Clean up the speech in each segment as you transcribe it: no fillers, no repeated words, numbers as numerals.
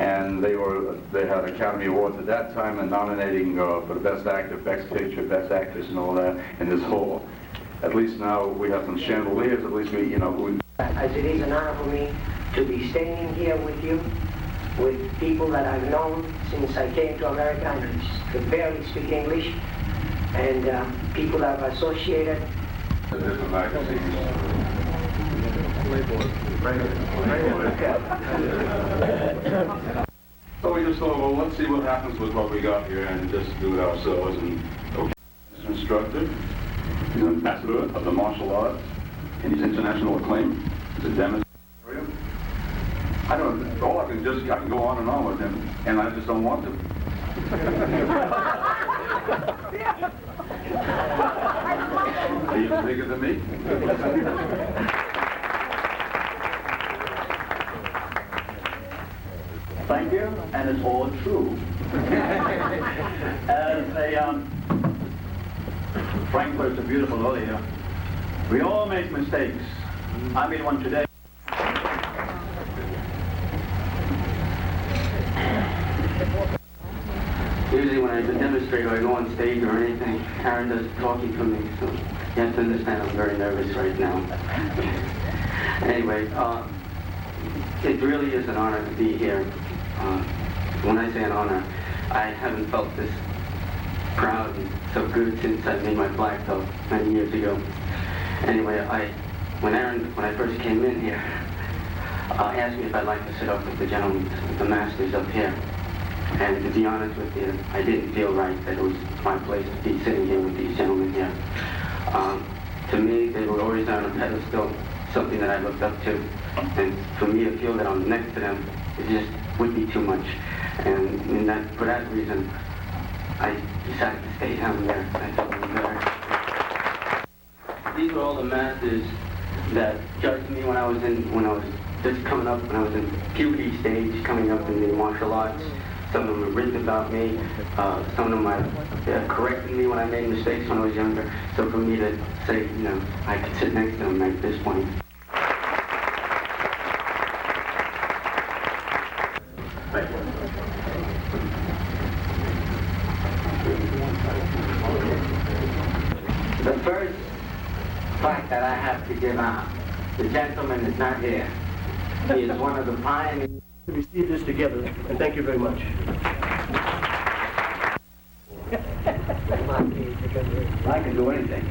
and they had Academy Awards at that time and nominating for the Best Actor, Best Picture, Best Actress, and all that in this hall. At least now we have some chandeliers. At least we, you know. As it is an honor for me to be standing here with you, with people that I've known since I came to America and could barely speak English, and people that I've associated. The different magazines. So we just thought, well, let's see what happens with what we got here and just do it ourselves. And okay, he's an instructor, he's an ambassador of the martial arts, and he's international acclaim. He's a demonstrator. I can go on and on with him, and I just don't want to. Are you bigger than me? Thank you, and it's all true. Frankfurt's a beautiful area. We all make mistakes. I made one today. Usually when I demonstrate or I go on stage or anything, Aaron does talking for me, so you have to understand I'm very nervous right now. Anyway, it really is an honor to be here. When I say an honor, I haven't felt this proud and so good since I made my black belt many years ago. Anyway, when I first came in here, asked me if I'd like to sit up with the gentlemen, with the masters up here. And to be honest with you, I didn't feel right that it was my place to be sitting here with these gentlemen here. To me, they were always on a pedestal, something that I looked up to. And for me to feel that I'm next to them, it just would be too much. And for that reason, I decided to stay down there. I felt better. These were all the masters that judged me when I was just coming up, when I was in puberty stage, coming up in the martial arts. Some of them have written about me. Some of them have corrected me when I made mistakes when I was younger. So for me to say, you know, I could sit next to them at this point. The first fact that I have to give out, the gentleman is not here. He is one of the pioneers. To receive this together, and thank you very much. I can do anything.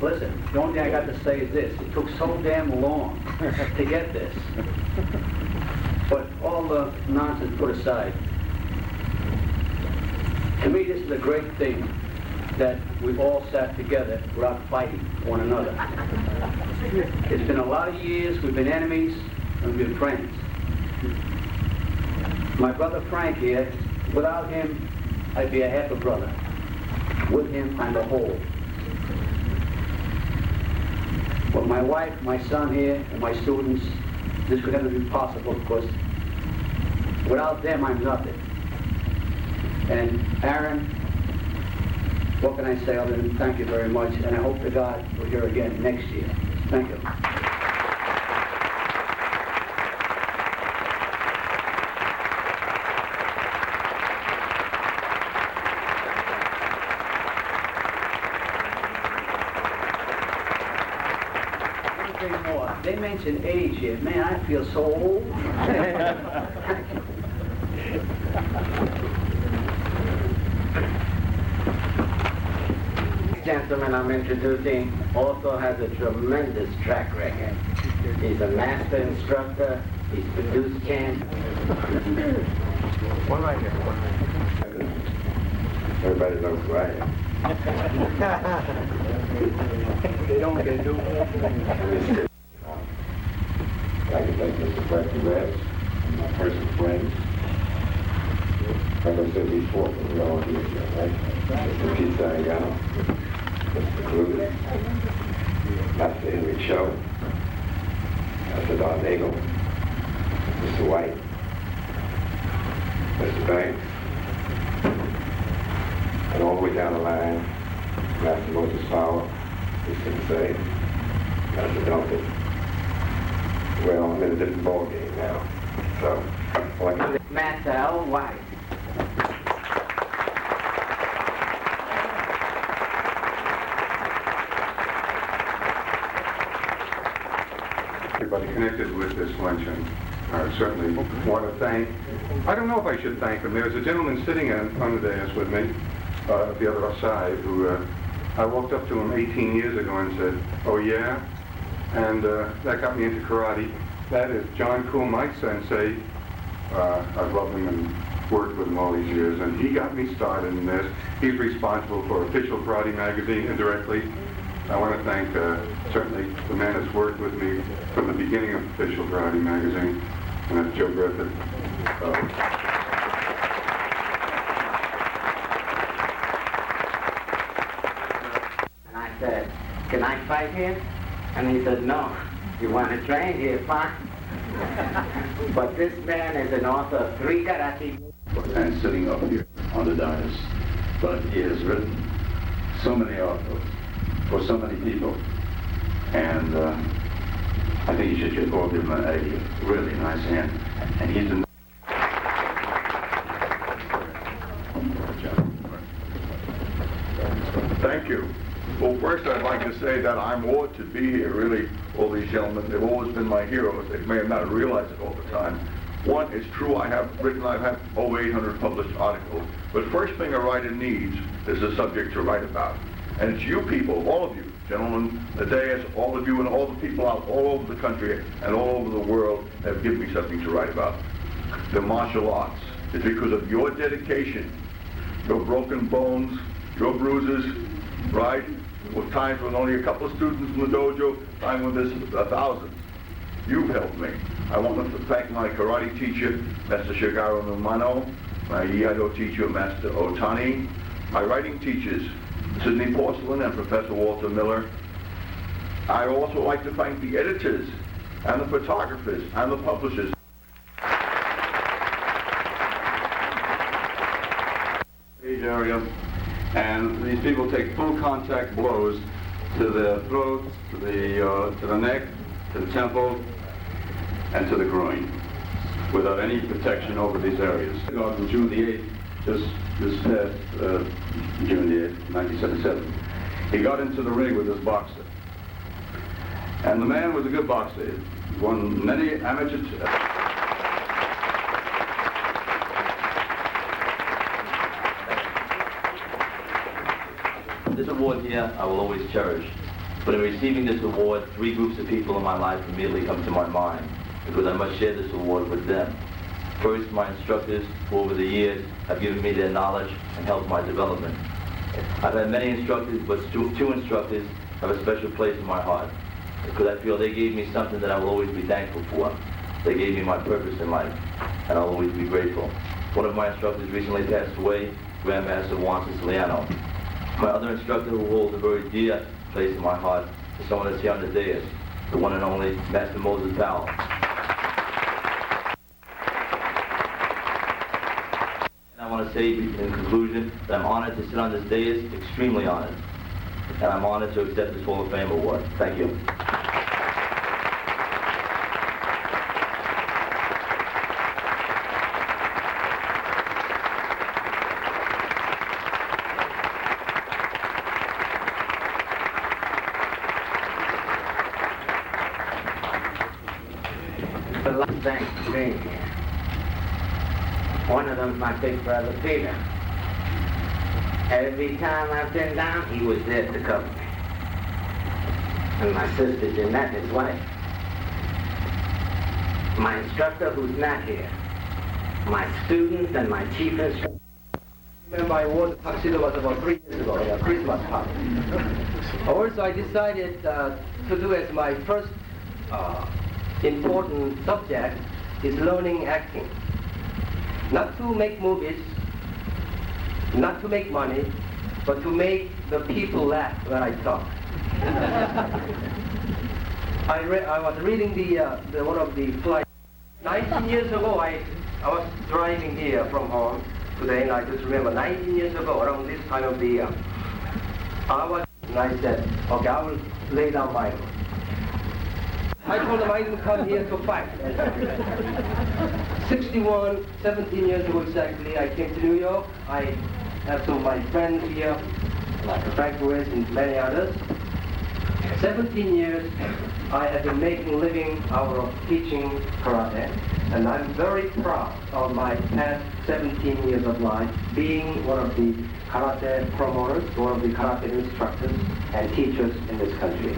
Listen, the only thing I got to say is this. It took so damn long to get this. But all the nonsense put aside, to me this is a great thing that we've all sat together without fighting one another. It's been a lot of years, we've been enemies, and we've been friends. My brother Frank here, without him, I'd be a half a brother. With him, I'm a whole. But my wife, my son here, and my students, this could never be possible because without them, I'm nothing. And Aaron, what can I say other than thank you very much, and I hope to God we're here again next year. Thank you. They mentioned age here. Man, I feel so old. This gentleman I'm introducing also has a tremendous track record. He's a master instructor. He's produced camp. One right here. Everybody knows who I am. They don't get do. I'd like to thank Mr. Frank Ruiz and my personal friends. Like I said before, we're all here, right? Mr. Siringano, Mr. Kuhl, Master Henry Cho, Master Nagle, Mr. White, Mr. Banks, and all the way down the line, Master Moses Powell, Mr. Sensei, Master Duncan. Well, I'm in a different ball game now, so Master White. Everybody connected with this luncheon. I certainly want to thank, I don't know if I should thank them. There's a gentleman sitting on the dais with me, the other side, who I walked up to him 18 years ago and said, "Oh yeah?" And that got me into karate. That is John Kuhl, my sensei. I've loved him and worked with him all these years, and he got me started in this. He's responsible for Official Karate Magazine indirectly. I want to thank certainly the man that's worked with me from the beginning of Official Karate Magazine, and that's Joe Griffith. And I said, "Can I fight here?" And he said, "No. You want to train here, fine." But this man is an author of 3 karate. And sitting up here on the dais, but he has written so many articles for so many people, and I think you should all give him a really nice hand. And he's in. Thank you. Well, first I'd like to say that I'm honored to be here. Really, all these gentlemen, they've always been my heroes. They may have not realized it all the time. One, it's true, I've had over 800 published articles. But first thing a writer needs is a subject to write about. And it's you people, all of you, gentlemen, the dais, all of you, and all the people out all over the country and all over the world have given me something to write about. The martial arts. It's because of your dedication, your broken bones, your bruises, right? With times when only a couple of students in the dojo, time when there's thousands. You've helped me. I want to thank my karate teacher, Master Shigeru Numano, my Iaido teacher, Master Otani, my writing teachers, Sidney Porcelain and Professor Walter Miller. I also like to thank the editors and the photographers and the publishers. Area, and these people take full contact blows to the throat, to the neck, to the temple, and to the groin, without any protection over these areas. On June the 8th, just this past June the 8th, 1977, he got into the ring with this boxer, and the man was a good boxer. He won many amateur. This award here I will always cherish, but in receiving this award, 3 groups of people in my life immediately come to my mind, because I must share this award with them. First, my instructors, who over the years have given me their knowledge and helped my development. I've had many instructors, but 2 instructors have a special place in my heart, because I feel they gave me something that I will always be thankful for. They gave me my purpose in life, and I'll always be grateful. One of my instructors recently passed away, Grandmaster Juan Siciliano. My other instructor, who holds a very dear place in my heart, is someone that's here on the dais, the one and only Master Moses Powell. And I want to say in conclusion that I'm honored to sit on this dais, extremely honored. And I'm honored to accept this Hall of Fame award. Thank you. Thanks for being here. One of them's my big brother, Peter. Every time I've been down, he was there to cover me. And my sister, Jeanette, his wife. My instructor, who's not here. My students and my chief instructor. Remember, I wore the tuxedo was about 3 years ago, a Christmas party. Also, I decided to do as my first important subject is learning acting. Not to make movies, not to make money, but to make the people laugh when I talk. I was reading the one of the flights. 19 years ago, I was driving here from home today, and I just remember 19 years ago, around this time of the year, and I said, okay, I will lay down my I told him I didn't come here to fight. 61, 17 years ago exactly, I came to New York. I have some of my friends here, like Frank Ruiz and many others. 17 years I have been making a living out of teaching karate, and I'm very proud of my past 17 years of life being one of the karate promoters, one of the karate instructors and teachers in this country.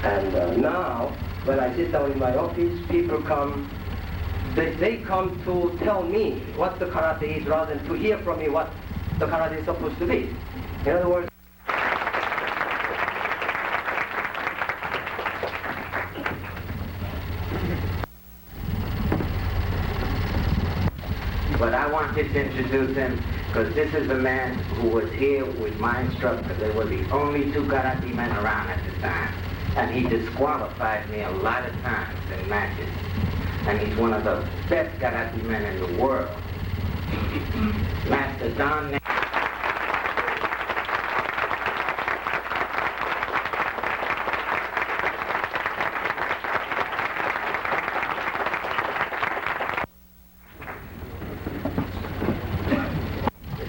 And now, when I sit down in my office, people come, they come to tell me what the karate is rather than to hear from me what the karate is supposed to be. In other words, but I wanted to introduce him because this is the man who was here with my instructor. They were the only two karate men around at the time. And he disqualified me a lot of times in matches. And he's one of the best karate men in the world. Master Don. It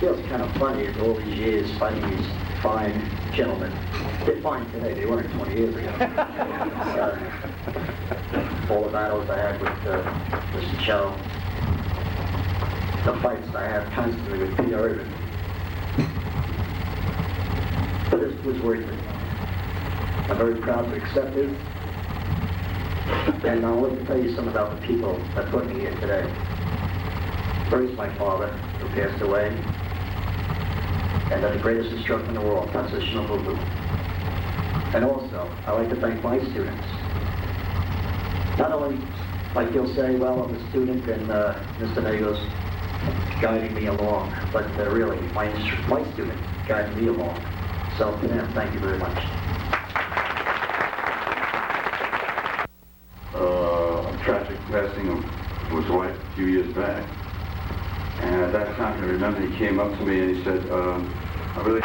feels kind of funny after all these years fighting these fine gentlemen. They're fine today, they weren't 20 years ago. All the battles I had with Mr. Cho, the fights I had constantly with Peter Irvin. But this was worth it. I'm very proud to accept this. And I'll let me tell you something about the people that put me here today. First, my father, who passed away, and the greatest instructor in the world, Transitional Kuhl. And also, I'd like to thank my students. Not only, like you'll say, well, I'm a student and Mr. Nagle's guiding me along, but really, my student guided me along. So, to them, thank you very much. A tragic passing of his wife a few years back. And at that time, I remember he came up to me and he said, I really